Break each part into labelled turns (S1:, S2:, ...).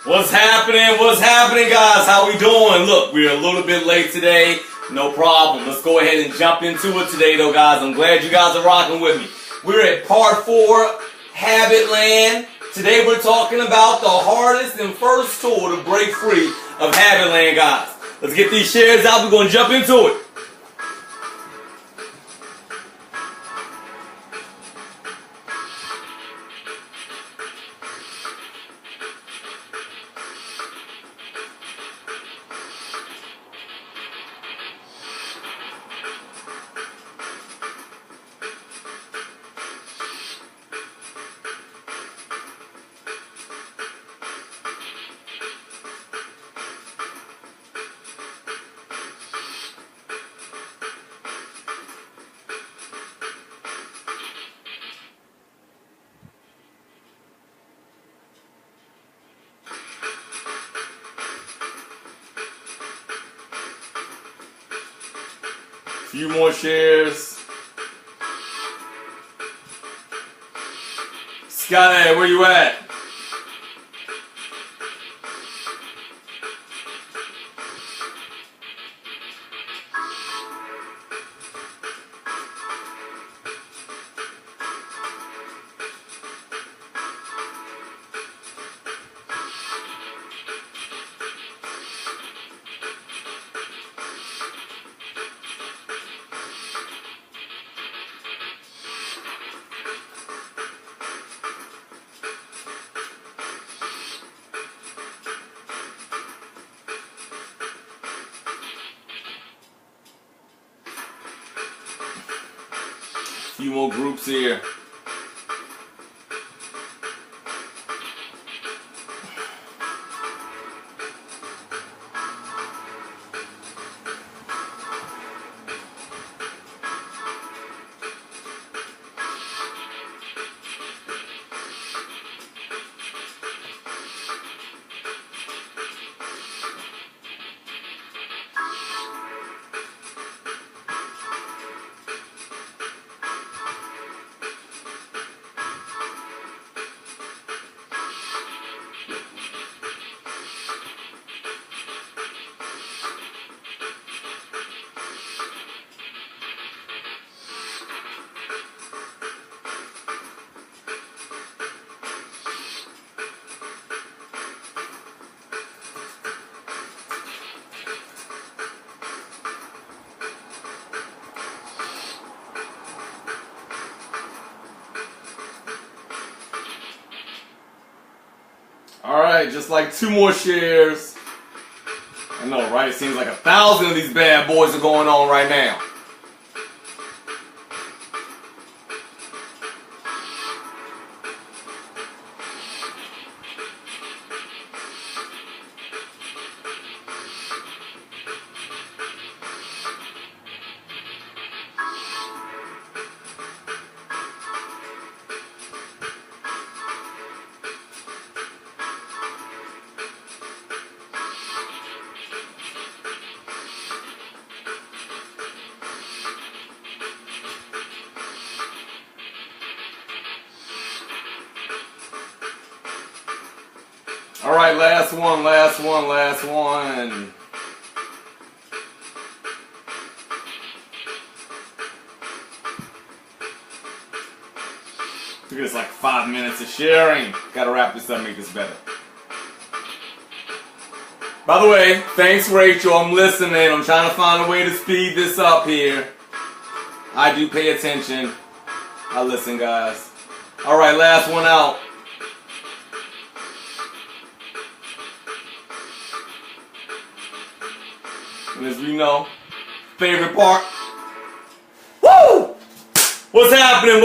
S1: What's happening? What's happening, guys? How we doing? Look, we're a little bit late today. No problem. Let's go ahead and jump into it today, though, guys. I'm glad you guys are rocking with me. We're at part 4, HabitLand. Today we're talking about the hardest and first tool to break free of HabitLand, guys. Let's get these shares out. We're going to jump into it. Few more shares. Scotty, where you at? Few more groups here. Alright, just like 2 more shares. I know, right? It seems like 1,000 of these bad boys are going on right now. All right, last one. Look at this, like 5 minutes of sharing. Gotta wrap this up, make this better. By the way, thanks Rachel, I'm listening. I'm trying to find a way to speed this up here. I do pay attention. I listen, guys. All right, last one out. And as we know, favorite part. Woo! What's happening,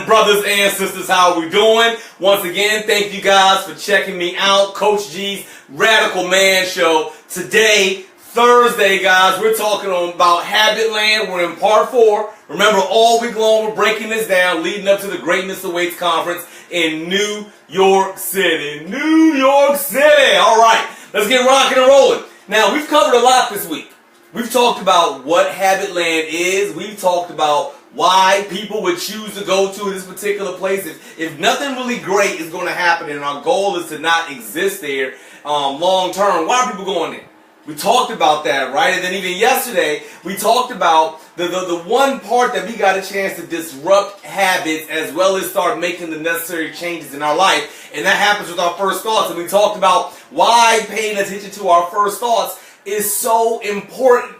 S1: brothers and sisters? How are we doing? Once again, thank you guys for checking me out. Coach G's Radical Man Show. Today, Thursday, guys, we're talking about HabitLand. We're in part 4. Remember, all week long, we're breaking this down, leading up to the Greatness Awaits Conference in New York City. New York City! All right, let's get rocking and rolling. Now, we've covered a lot this week. We've talked about what HabitLand is. We've talked about why people would choose to go to this particular place. If nothing really great is going to happen and our goal is to not exist there long term, why are people going there? We talked about that, right? And then even yesterday, we talked about the one part that we got a chance to disrupt habits as well as start making the necessary changes in our life. And that happens with our first thoughts. And we talked about why paying attention to our first thoughts is so important,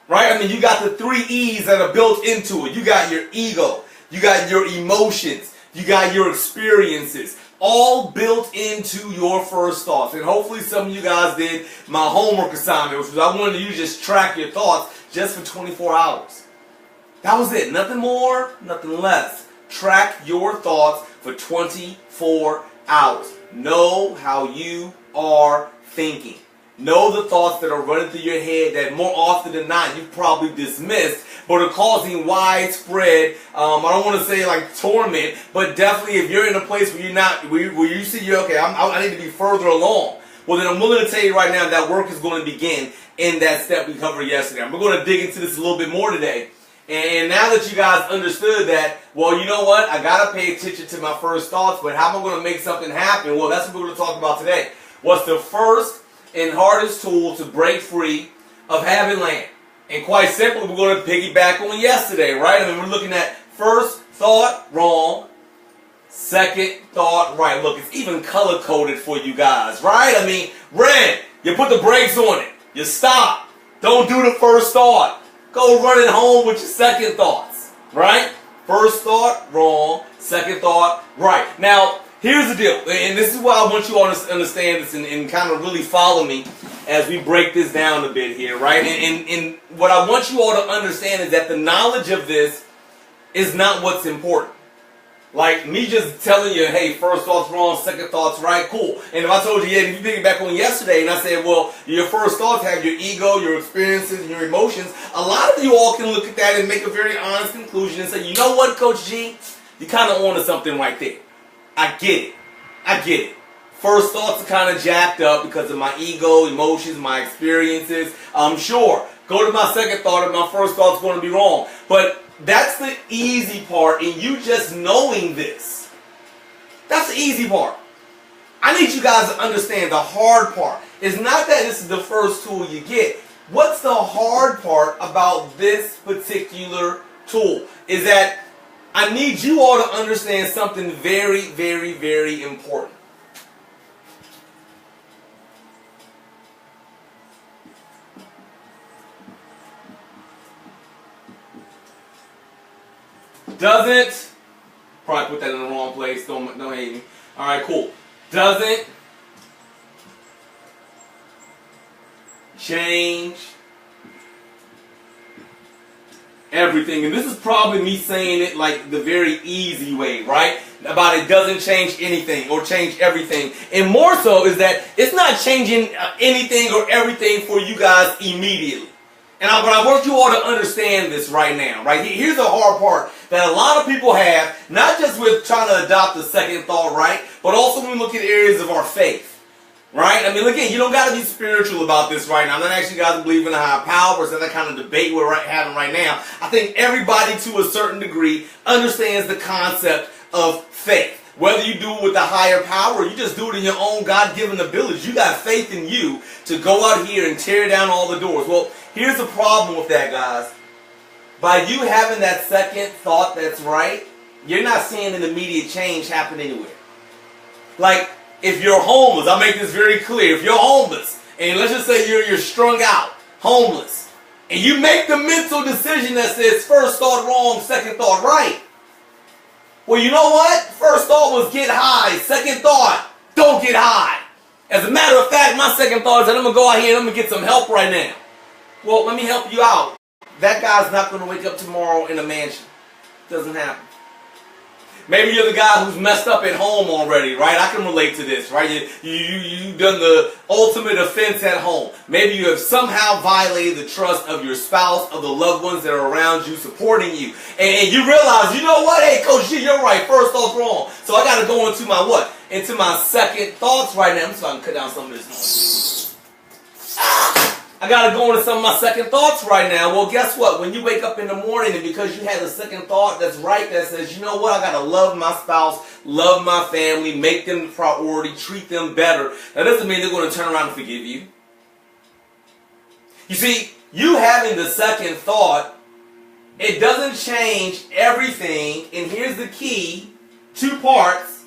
S1: right? I mean, you got the 3 E's that are built into it. You got your ego. You got your emotions. You got your experiences. All built into your first thoughts. And hopefully some of you guys did my homework assignment, which was I wanted you to just track your thoughts just for 24 hours. That was it. Nothing more, nothing less. Track your thoughts for 24 hours. Know how you are thinking. Know the thoughts that are running through your head that more often than not you've probably dismissed, but are causing widespread, I don't want to say like torment, but definitely if you're in a place where you're not, where you see you're okay, I need to be further along. Well, then I'm willing to tell you right now that work is going to begin in that step we covered yesterday. We're going to dig into this a little bit more today. And now that you guys understood that, well, you know what? I got to pay attention to my first thoughts, but how am I going to make something happen? Well, that's what we're going to talk about today. What's the first and hardest tool to break free of HabitLand? And quite simply, we're going to piggyback on yesterday, right? I mean, we're looking at first thought wrong, second thought right. Look, it's even color-coded for you guys, right? I mean, red, you put the brakes on it. You stop. Don't do the first thought. Go running home with your second thoughts, right? First thought wrong, second thought right. Now, here's the deal, and this is why I want you all to understand this and kind of really follow me as we break this down a bit here, right? And what I want you all to understand is that the knowledge of this is not what's important. Like me just telling you, hey, first thoughts wrong, second thoughts right, cool. And if I told you, yeah, if you pick it back on yesterday, and I said, well, your first thoughts have your ego, your experiences, and your emotions, a lot of you all can look at that and make a very honest conclusion and say, you know what, Coach G, you kind of onto something right there. I get it. I get it. First thoughts are kind of jacked up because of my ego, emotions, my experiences. I'm sure. Go to my second thought and my first thought's going to be wrong. But that's the easy part in you just knowing this. That's the easy part. I need you guys to understand the hard part. It's not that this is the first tool you get. What's the hard part about this particular tool? Is that I need you all to understand something very, very, very important. Doesn't, probably put that in the wrong place, don't hate me. Alright, cool. Doesn't change everything. And this is probably me saying it like the very easy way, right? About it doesn't change anything or change everything. And more so is that it's not changing anything or everything for you guys immediately. But I want you all to understand this right now, right? Here's the hard part that a lot of people have, not just with trying to adopt the second thought, right? But also when we look at areas of our faith, right? I mean, again, you don't got to be spiritual about this right now. I'm not asking you guys to believe in a higher power or that kind of debate we're having right now. I think everybody to a certain degree understands the concept of faith. Whether you do it with a higher power or you just do it in your own God-given abilities, you got faith in you to go out here and tear down all the doors. Well, here's the problem with that, guys. By you having that second thought that's right, you're not seeing an immediate change happen anywhere. Like, if you're homeless, I'll make this very clear. If you're homeless, and let's just say you're strung out, homeless, and you make the mental decision that says first thought wrong, second thought right. Well, you know what? First thought was get high. Second thought, don't get high. As a matter of fact, my second thought is that I'm going to go out here and I'm going to get some help right now. Well, let me help you out. That guy's not going to wake up tomorrow in a mansion. Doesn't happen. Maybe you're the guy who's messed up at home already, right? I can relate to this, right? You've done the ultimate offense at home. Maybe you have somehow violated the trust of your spouse, of the loved ones that are around you, supporting you. And you realize, you know what? Hey, Coach G, you're right. First thought's wrong. So I got to go into my what? Into my second thoughts right now. I'm just going to cut down some of this noise. I got to go into some of my second thoughts right now. Well, guess what? When you wake up in the morning and because you had a second thought that's right, that says, you know what? I got to love my spouse, love my family, make them the priority, treat them better. That doesn't mean they're going to turn around and forgive you. You see, you having the second thought, it doesn't change everything. And here's the key, 2 parts.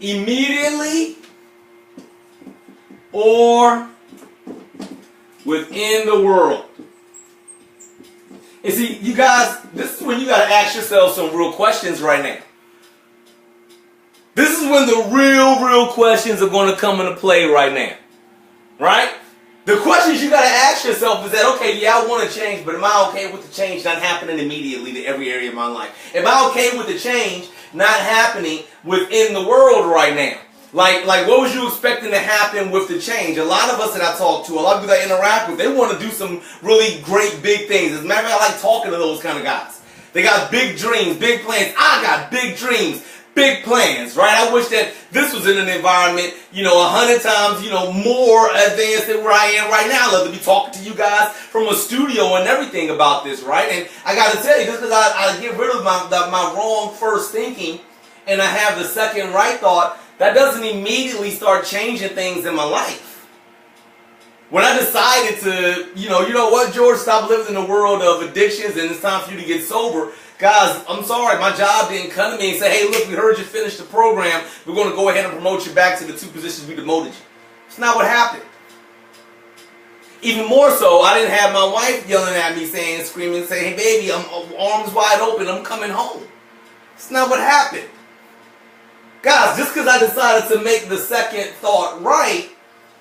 S1: Immediately or within the world. And see, you guys, this is when you got to ask yourself some real questions right now. This is when the real questions are going to come into play right now. Right? The questions you got to ask yourself is that, okay, yeah, I want to change, but am I okay with the change not happening immediately to every area of my life? Am I okay with the change not happening within the world right now? Like what was you expecting to happen with the change? A lot of us that I talk to, a lot of people that I interact with, they want to do some really great big things. As a matter of fact, I like talking to those kind of guys. They got big dreams, big plans. I got big dreams, big plans, right? I wish that this was in an environment, 100 times, more advanced than where I am right now. I'd love to be talking to you guys from a studio and everything about this, right? And I got to tell you, just because I get rid of my wrong first thinking and I have the second right thought, that doesn't immediately start changing things in my life. When I decided to, you know what, George, stop living in the world of addictions and it's time for you to get sober. Guys, I'm sorry, my job didn't come to me and say, hey, look, we heard you finished the program. We're going to go ahead and promote you back to the 2 positions we demoted you. It's not what happened. Even more so, I didn't have my wife yelling at me, screaming, saying, hey, baby, I'm arms wide open, I'm coming home. It's not what happened. Guys, just because I decided to make the second thought right,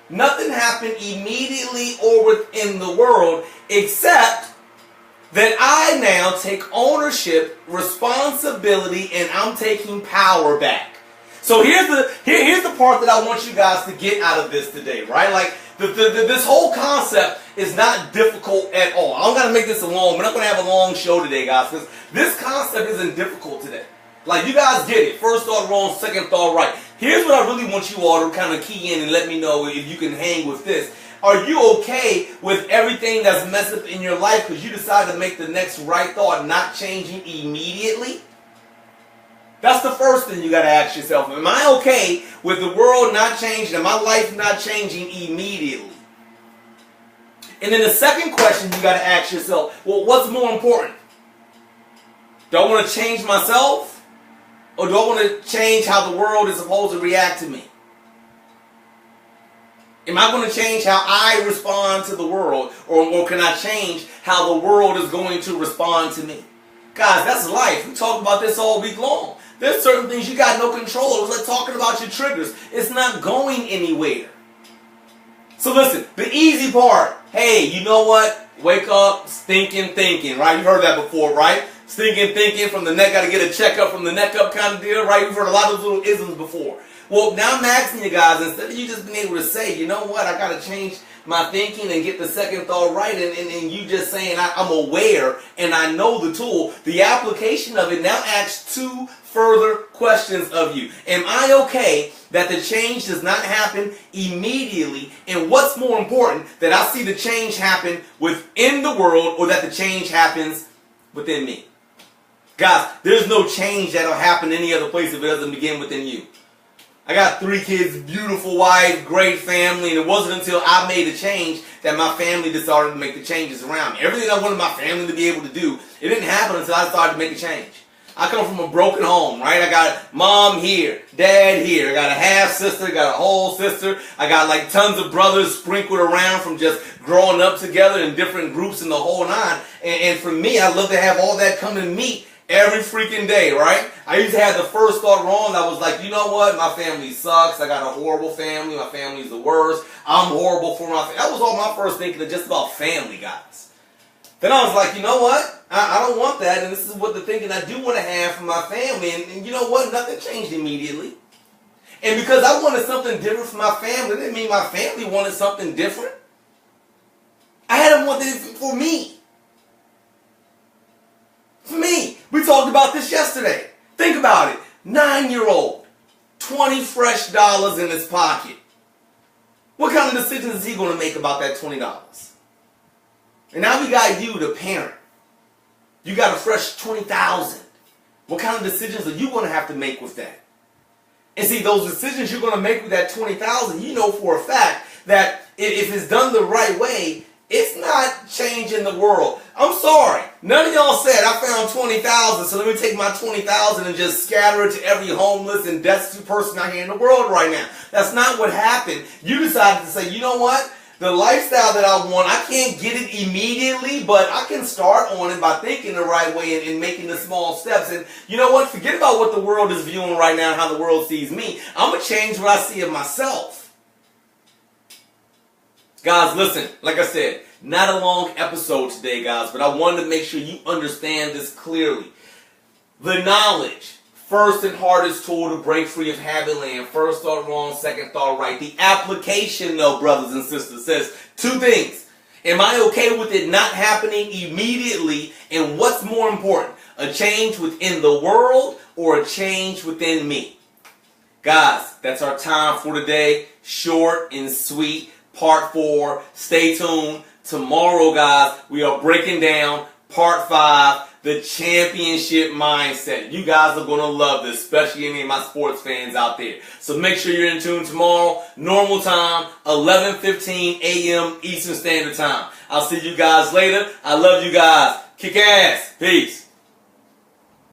S1: nothing happened immediately or within the world except that I now take ownership, responsibility, and I'm taking power back. So here's the part that I want you guys to get out of this today, right? Like this whole concept is not difficult at all. I don't got to make this long. We're not going to have a long show today, guys, because this concept isn't difficult today. Like, you guys get it. First thought wrong, second thought right. Here's what I really want you all to kind of key in and let me know if you can hang with this. Are you okay with everything that's messed up in your life because you decide to make the next right thought not changing immediately? That's the first thing you got to ask yourself. Am I okay with the world not changing and my life not changing immediately? And then the second question you got to ask yourself, well, what's more important? Do I want to change myself? Or do I want to change how the world is supposed to react to me? Am I going to change how I respond to the world? Or can I change how the world is going to respond to me? Guys, that's life. We talk about this all week long. There's certain things you got no control over. It's like talking about your triggers. It's not going anywhere. So listen, the easy part. Hey, you know what? Wake up, stinking thinking, right? You've heard that before, right? Stinking thinking, from the neck, got to get a checkup from the neck up kind of deal, right? We've heard a lot of those little isms before. Well, now I'm asking you guys, instead of you just being able to say, you know what, I got to change my thinking and get the second thought right, and you just saying, I'm aware and I know the tool, the application of it now asks 2 further questions of you. Am I okay that the change does not happen immediately? And what's more important, that I see the change happen within the world or that the change happens within me? Guys, there's no change that'll happen any other place if it doesn't begin within you. I got 3 kids, beautiful wife, great family, and it wasn't until I made a change that my family decided to make the changes around me. Everything I wanted my family to be able to do, it didn't happen until I started to make a change. I come from a broken home, right? I got mom here, dad here, I got a half sister, got a whole sister, I got like tons of brothers sprinkled around from just growing up together in different groups in the whole 9. And for me, I love to have all that come and meet every freaking day, right? I used to have the first thought wrong. I was like, you know what? My family sucks. I got a horrible family. My family's the worst. I'm horrible for my family. That was all my first thinking of just about family, guys. Then I was like, you know what? I don't want that. And this is what the thinking I do want to have for my family. And you know what? Nothing changed immediately. And because I wanted something different for my family, didn't mean my family wanted something different. I had to want it for me. For me. We talked about this yesterday. Think about it. 9-year-old, 20 20 fresh dollars in his pocket. What kind of decisions is he going to make about that $20? And now we got you, the parent. You got a fresh $20,000. What kind of decisions are you going to have to make with that? And see, those decisions you're going to make with that $20,000, you know for a fact that if it's done the right way, it's not changing the world. I'm sorry. None of y'all said, I found $20,000, so let me take my $20,000 and just scatter it to every homeless and destitute person out here in the world right now. That's not what happened. You decided to say, you know what? The lifestyle that I want, I can't get it immediately, but I can start on it by thinking the right way and making the small steps. And you know what? Forget about what the world is viewing right now, how the world sees me. I'm going to change what I see of myself. Guys, listen, like I said, not a long episode today, guys, but I wanted to make sure you understand this clearly. The knowledge, first and hardest tool to break free of HabitLand. First thought wrong, second thought right. The application, though, brothers and sisters, says two things. Am I okay with it not happening immediately? And what's more important, a change within the world or a change within me? Guys, that's our time for today. Short and sweet. Part 4. Stay tuned. Tomorrow, guys, we are breaking down Part 5, the championship mindset. You guys are going to love this, especially any of my sports fans out there. So make sure you're in tune tomorrow. Normal time, 11:15 a.m. Eastern Standard Time. I'll see you guys later. I love you guys. Kick ass. Peace.